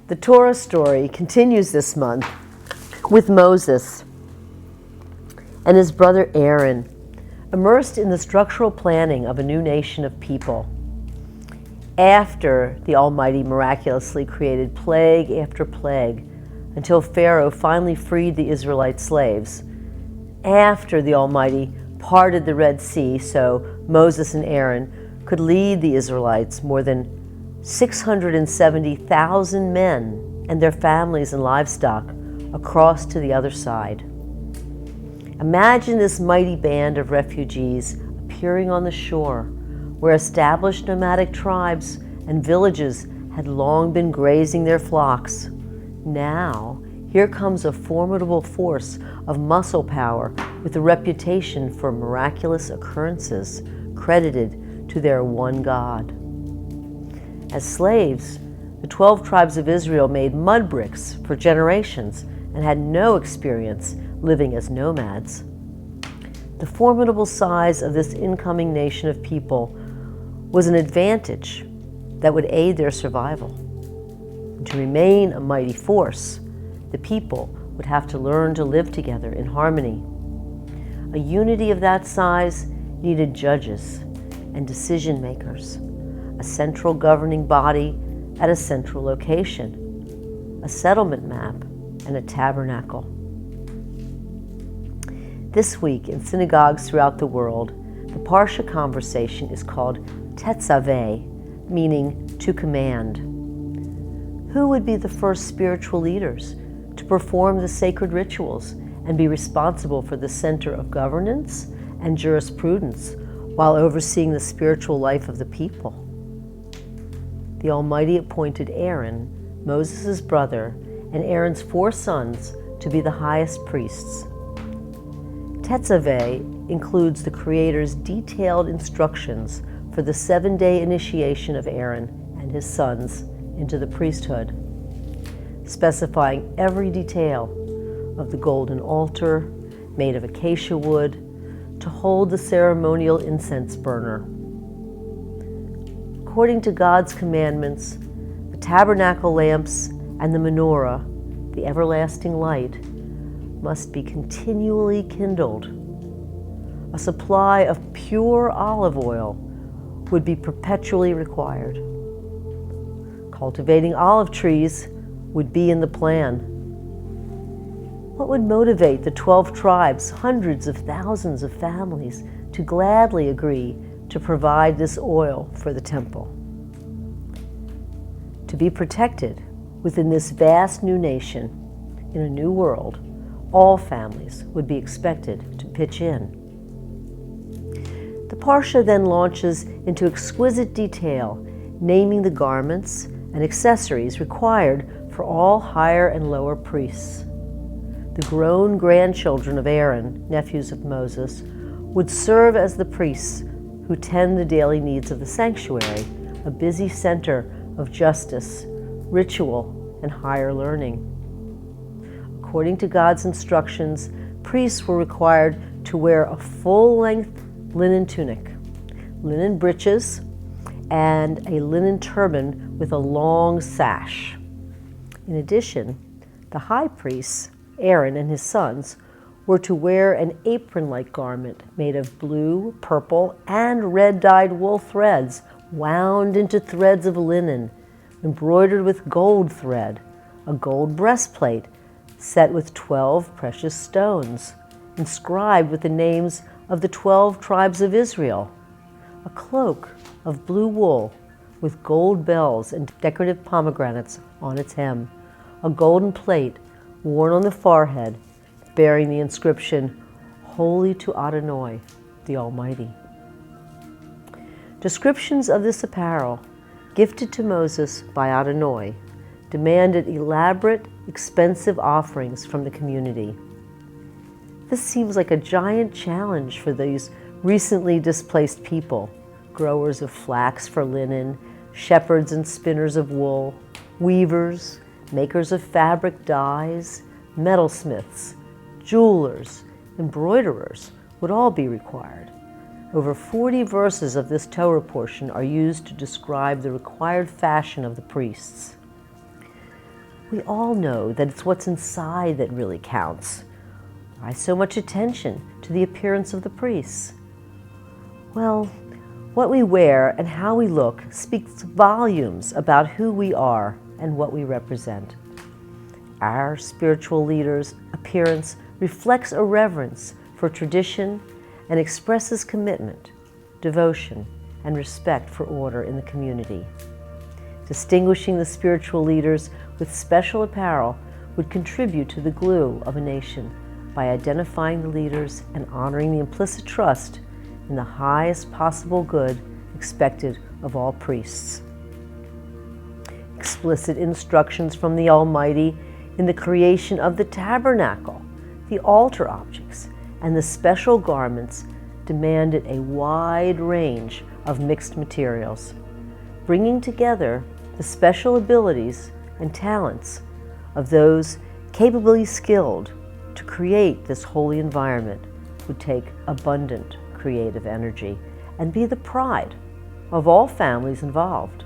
The Torah story continues this month with Moses and his brother Aaron, immersed in the structural planning of a new nation of people. After the Almighty miraculously created plague after plague until Pharaoh finally freed the Israelite slaves, after the Almighty parted the Red Sea so Moses and Aaron could lead the Israelites, more than 670,000 men and their families and livestock, across to the other side. Imagine this mighty band of refugees appearing on the shore where established nomadic tribes and villages had long been grazing their flocks. Now, here comes a formidable force of muscle power with a reputation for miraculous occurrences credited to their one God. As slaves, the 12 tribes of Israel made mud bricks for generations and had no experience living as nomads. The formidable size of this incoming nation of people was an advantage that would aid their survival. And to remain a mighty force, the people would have to learn to live together in harmony. A unity of that size needed judges and decision makers, a central governing body at a central location, a settlement map, and a tabernacle. This week in synagogues throughout the world, the Parsha conversation is called Tetzavah, meaning to command. Who would be the first spiritual leaders to perform the sacred rituals and be responsible for the center of governance and jurisprudence while overseeing the spiritual life of the people? The Almighty appointed Aaron, Moses' brother, and Aaron's 4 sons to be the highest priests. Tetzavah includes the Creator's detailed instructions for the 7-day initiation of Aaron and his sons into the priesthood, specifying every detail of the golden altar made of acacia wood to hold the ceremonial incense burner. According to God's commandments, the tabernacle lamps and the menorah, the everlasting light, must be continually kindled. A supply of pure olive oil would be perpetually required. Cultivating olive trees would be in the plan. What would motivate the 12 tribes, hundreds of thousands of families, to gladly agree to provide this oil for the temple? To be protected within this vast new nation, in a new world, all families would be expected to pitch in. The Parsha then launches into exquisite detail, naming the garments and accessories required for all higher and lower priests. The grown grandchildren of Aaron, nephews of Moses, would serve as the priests who tend the daily needs of the sanctuary, a busy center of justice, ritual, and higher learning. According to God's instructions, priests were required to wear a full-length linen tunic, linen breeches, and a linen turban with a long sash. In addition, the high priests, Aaron and his sons, were to wear an apron-like garment made of blue, purple, and red-dyed wool threads wound into threads of linen, embroidered with gold thread, a gold breastplate set with 12 precious stones, inscribed with the names of the 12 tribes of Israel, a cloak of blue wool with gold bells and decorative pomegranates on its hem, a golden plate worn on the forehead bearing the inscription, "Holy to Adonai, the Almighty." Descriptions of this apparel, gifted to Moses by Adonai, demanded elaborate, expensive offerings from the community. This seems like a giant challenge for these recently displaced people, growers of flax for linen, shepherds and spinners of wool, weavers, makers of fabric dyes, metalsmiths, jewelers, embroiderers would all be required. Over 40 verses of this Torah portion are used to describe the required fashion of the priests. We all know that it's what's inside that really counts. Why so much attention to the appearance of the priests? Well, what we wear and how we look speaks volumes about who we are and what we represent. Our spiritual leader's appearance reflects a reverence for tradition and expresses commitment, devotion, and respect for order in the community. Distinguishing the spiritual leaders with special apparel would contribute to the glue of a nation by identifying the leaders and honoring the implicit trust in the highest possible good expected of all priests. Explicit instructions from the Almighty in the creation of the tabernacle, the altar objects, and the special garments demanded a wide range of mixed materials, bringing together the special abilities and talents of those capably skilled to create this holy environment would take abundant creative energy and be the pride of all families involved.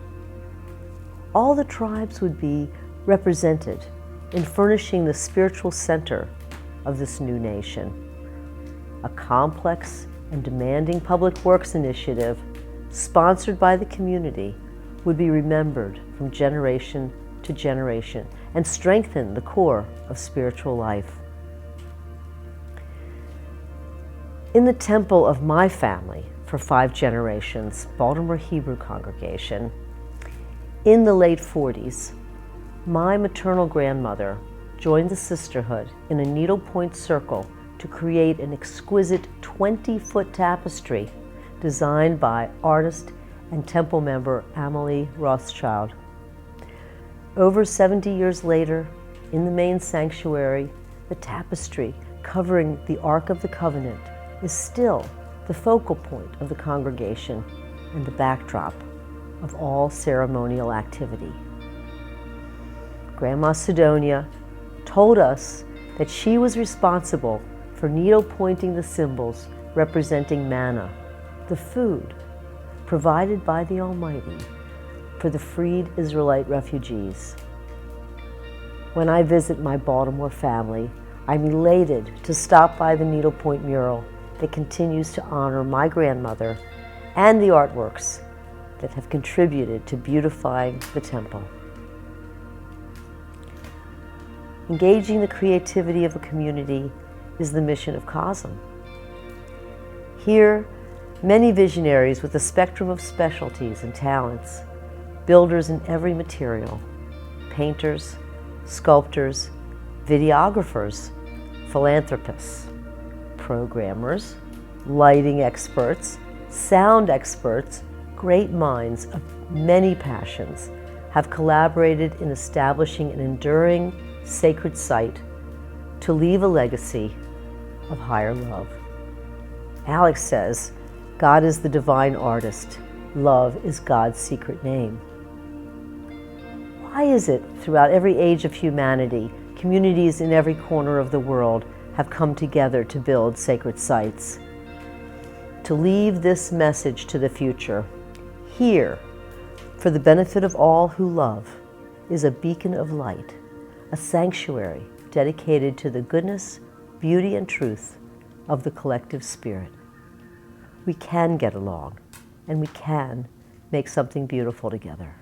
All the tribes would be represented in furnishing the spiritual center of this new nation. A complex and demanding public works initiative sponsored by the community would be remembered from generation to generation and strengthen the core of spiritual life. In the temple of my family for 5 generations, Baltimore Hebrew congregation, in the late 40s, my maternal grandmother joined the sisterhood in a needlepoint circle to create an exquisite 20-foot tapestry designed by artist and temple member Amelie Rothschild. Over 70 years later, in the main sanctuary, the tapestry covering the Ark of the Covenant is still the focal point of the congregation and the backdrop of all ceremonial activity. Grandma Sidonia told us that she was responsible for needle-pointing the symbols representing manna, the food provided by the Almighty for the freed Israelite refugees. When I visit my Baltimore family, I'm elated to stop by the needlepoint mural that continues to honor my grandmother and the artworks that have contributed to beautifying the temple. Engaging the creativity of a community is the mission of CoSM. Here, many visionaries with a spectrum of specialties and talents, builders in every material, painters, sculptors, videographers, philanthropists, programmers, lighting experts, sound experts, great minds of many passions have collaborated in establishing an enduring sacred site to leave a legacy of higher love. Alex says, God is the divine artist. Love is God's secret name. Why is it throughout every age of humanity, communities in every corner of the world have come together to build sacred sites? To leave this message to the future, here, for the benefit of all who love, is a beacon of light, a sanctuary dedicated to the goodness, beauty, and truth of the collective spirit. We can get along, and we can make something beautiful together.